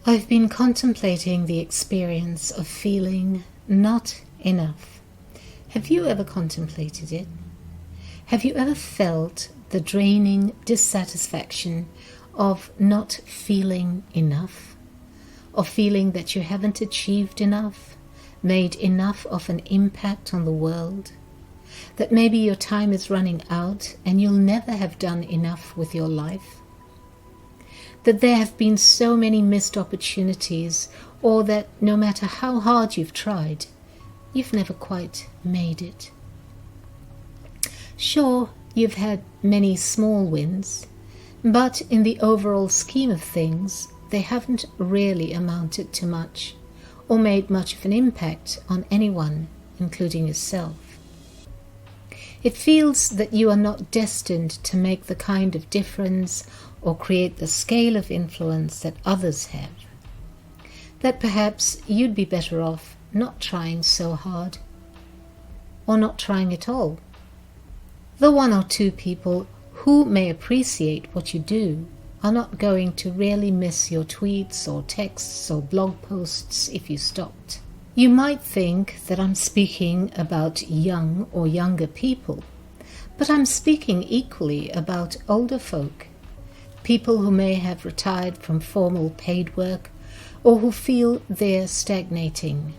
I've been contemplating the experience of feeling not enough. Have you ever contemplated it? Have you ever felt the draining dissatisfaction of not feeling enough? Of feeling that you haven't achieved enough, made enough of an impact on the world? That maybe your time is running out and you'll never have done enough with your life? That there have been so many missed opportunities, or that no matter how hard you've tried, you've never quite made it. Sure, you've had many small wins, but in the overall scheme of things, they haven't really amounted to much, or made much of an impact on anyone, including yourself. It feels that you are not destined to make the kind of difference or create the scale of influence that others have. That perhaps you'd be better off not trying so hard, or not trying at all. The one or two people who may appreciate what you do are not going to really miss your tweets or texts or blog posts if you stopped. You might think that I'm speaking about young or younger people, but I'm speaking equally about older folk, people who may have retired from formal paid work or who feel they're stagnating.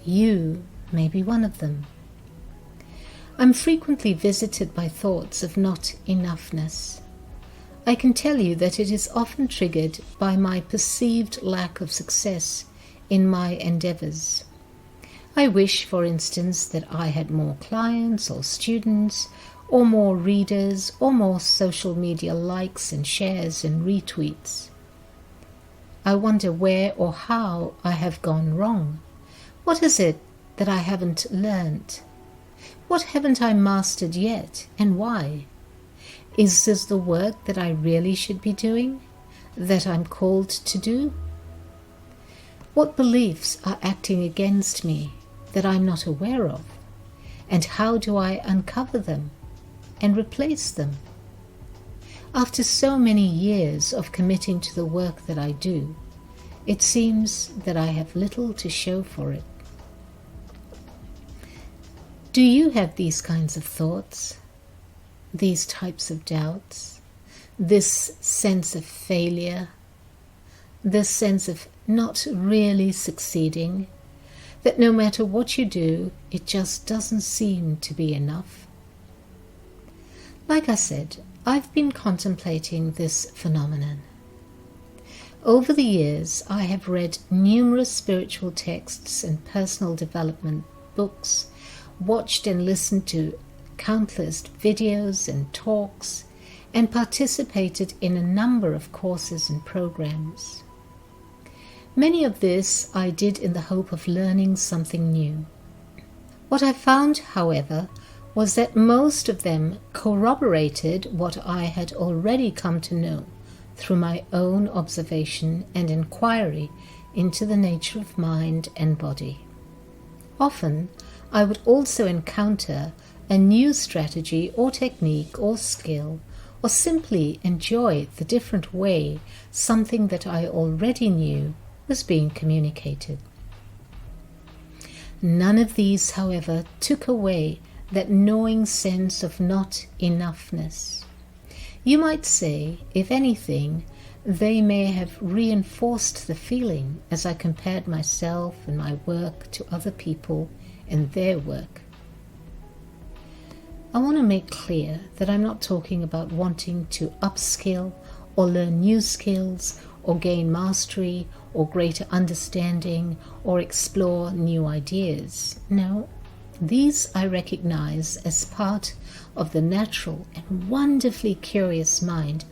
You may be one of them. I'm frequently visited by thoughts of not enoughness. I can tell you that it is often triggered by my perceived lack of success in my endeavors. I wish, for instance, that I had more clients or students, or more readers, or more social media likes and shares and retweets. I wonder where or how I have gone wrong. What is it that I haven't learnt? What haven't I mastered yet, and why? Is this the work that I really should be doing, that I'm called to do? What beliefs are acting against me that I'm not aware of? And how do I uncover them and replace them? After so many years of committing to the work that I do, it seems that I have little to show for it. Do you have these kinds of thoughts, these types of doubts, this sense of failure, this sense of not really succeeding, that no matter what you do, it just doesn't seem to be enough? Like I said, I've been contemplating this phenomenon. Over the years, I have read numerous spiritual texts and personal development books, watched and listened to countless videos and talks, and participated in a number of courses and programs. Many of this I did in the hope of learning something new. What I found, however, was that most of them corroborated what I had already come to know through my own observation and inquiry into the nature of mind and body. Often, I would also encounter a new strategy or technique or skill, or simply enjoy the different way something that I already knew was being communicated. None of these, however, took away that gnawing sense of not enoughness. You might say, if anything, they may have reinforced the feeling as I compared myself and my work to other people and their work. I want to make clear that I'm not talking about wanting to upskill or learn new skills or gain mastery or greater understanding or explore new ideas. No, these I recognize as part of the natural and wonderfully curious mind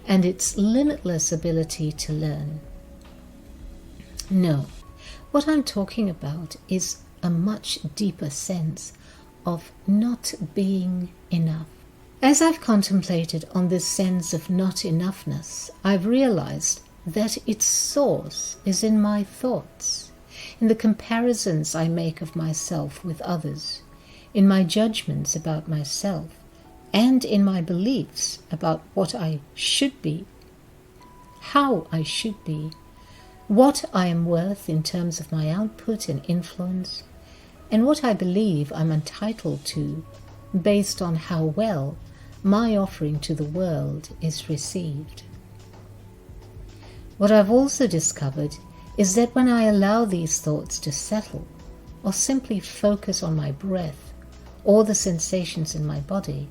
and its limitless ability to learn. No, what I'm talking about is a much deeper sense of not being enough. As I've contemplated on this sense of not enoughness, I've realized that its source is in my thoughts, in the comparisons I make of myself with others, in my judgments about myself, and in my beliefs about what I should be, how I should be, what I am worth in terms of my output and influence, and what I believe I'm entitled to based on how well my offering to the world is received. What I've also discovered is that when I allow these thoughts to settle, or simply focus on my breath or the sensations in my body,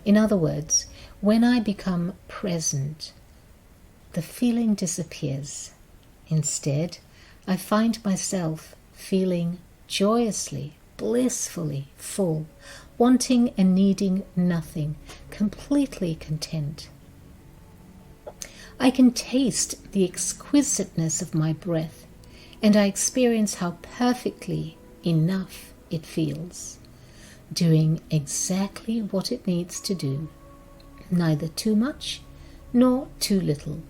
in other words, when I become present, the feeling disappears. Instead, I find myself feeling joyously, blissfully full, wanting and needing nothing, completely content. I can taste the exquisiteness of my breath, and I experience how perfectly enough it feels, doing exactly what it needs to do, neither too much nor too little.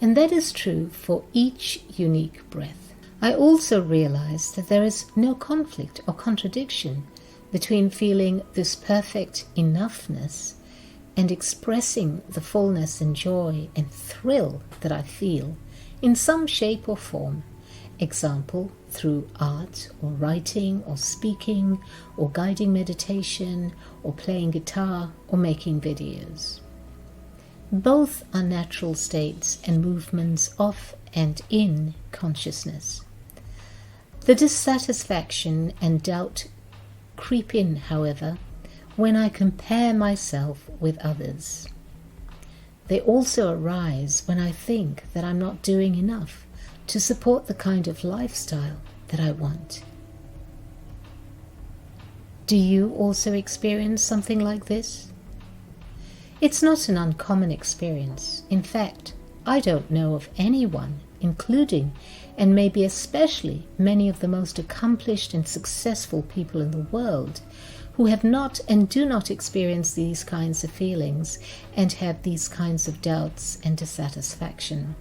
And that is true for each unique breath. I also realize that there is no conflict or contradiction between feeling this perfect enoughness and expressing the fullness and joy and thrill that I feel in some shape or form. Example, through art or writing or speaking or guiding meditation or playing guitar or making videos. Both are natural states and movements of and in consciousness. The dissatisfaction and doubt creep in, however, when I compare myself with others. They also arise when I think that I'm not doing enough to support the kind of lifestyle that I want. Do you also experience something like this? It's not an uncommon experience. In fact, I don't know of anyone, including and maybe especially many of the most accomplished and successful people in the world, who have not and do not experience these kinds of feelings and have these kinds of doubts and dissatisfaction.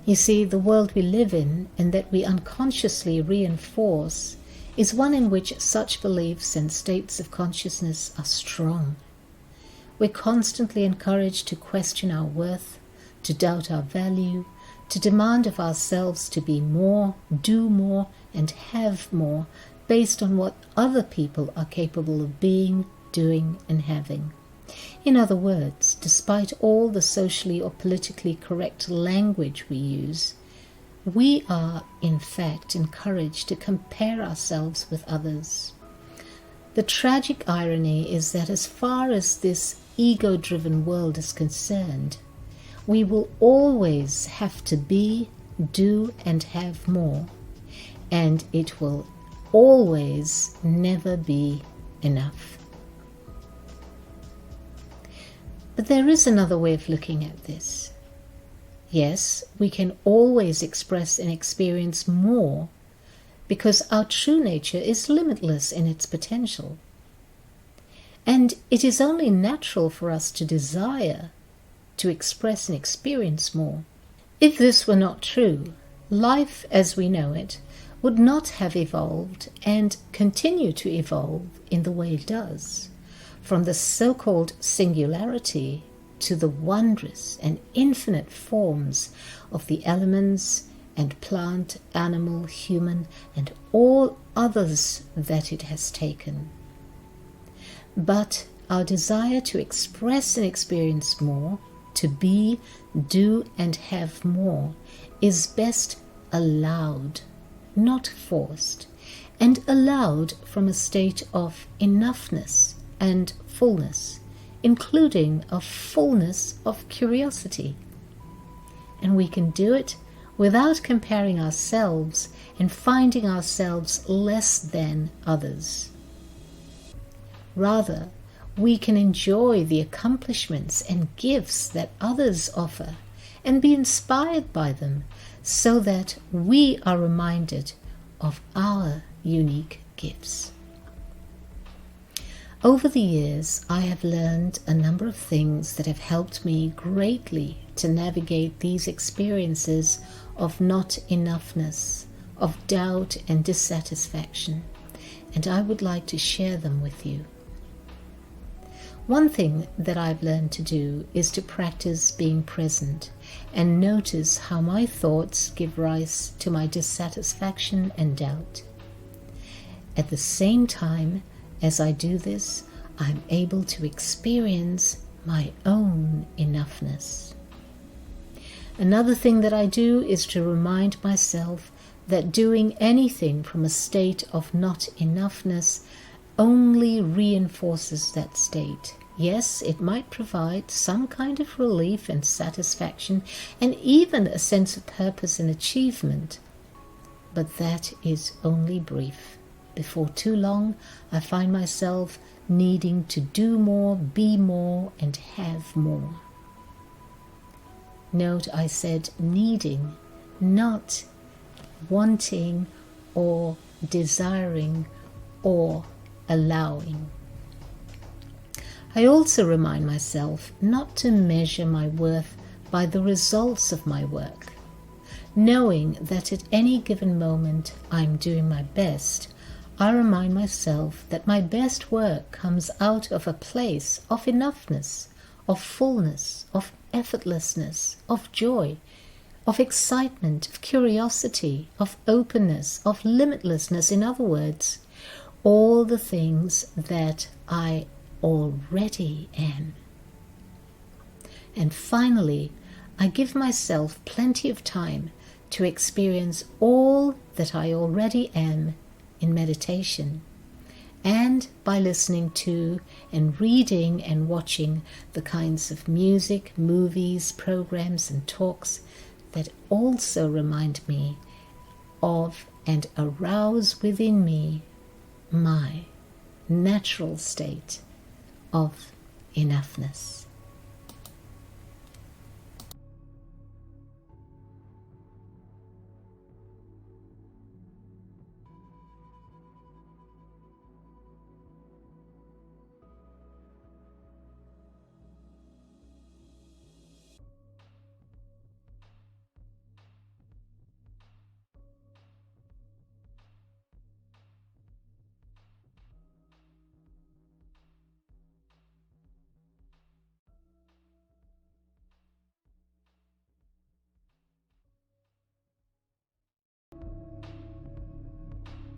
You see, the world we live in and that we unconsciously reinforce is one in which such beliefs and states of consciousness are strong. We're constantly encouraged to question our worth, to doubt our value, to demand of ourselves to be more, do more, and have more based on what other people are capable of being, doing, and having. In other words, despite all the socially or politically correct language we use, we are, in fact, encouraged to compare ourselves with others. The tragic irony is that as far as this ego-driven world is concerned, we will always have to be, do, and have more, and it will always never be enough. But there is another way of looking at this. Yes, we can always express and experience more because our true nature is limitless in its potential. And it is only natural for us to desire to express and experience more. If this were not true, life as we know it would not have evolved and continue to evolve in the way it does, from the so-called singularity to the wondrous and infinite forms of the elements and plant, animal, human, and all others that it has taken. But our desire to express and experience more, to be, do, and have more, is best allowed, not forced, and allowed from a state of enoughness and fullness, including a fullness of curiosity. And we can do it without comparing ourselves and finding ourselves less than others. Rather, we can enjoy the accomplishments and gifts that others offer and be inspired by them so that we are reminded of our unique gifts. Over the years, I have learned a number of things that have helped me greatly to navigate these experiences of not enoughness, of doubt and dissatisfaction, and I would like to share them with you. One thing that I've learned to do is to practice being present and notice how my thoughts give rise to my dissatisfaction and doubt. At the same time as I do this, I'm able to experience my own enoughness. Another thing that I do is to remind myself that doing anything from a state of not enoughness only reinforces that state. Yes, it might provide some kind of relief and satisfaction and even a sense of purpose and achievement, but that is only brief. Before too long, I find myself needing to do more, be more, and have more. Note I said needing, not wanting or desiring or allowing. I also remind myself not to measure my worth by the results of my work, knowing that at any given moment I'm doing my best. I remind myself that my best work comes out of a place of enoughness, of fullness, of effortlessness, of joy, of excitement, of curiosity, of openness, of limitlessness. In other words, all the things that I already am. And finally, I give myself plenty of time to experience all that I already am in meditation, and by listening to and reading and watching the kinds of music, movies, programs and talks that also remind me of and arouse within me my natural state of enoughness.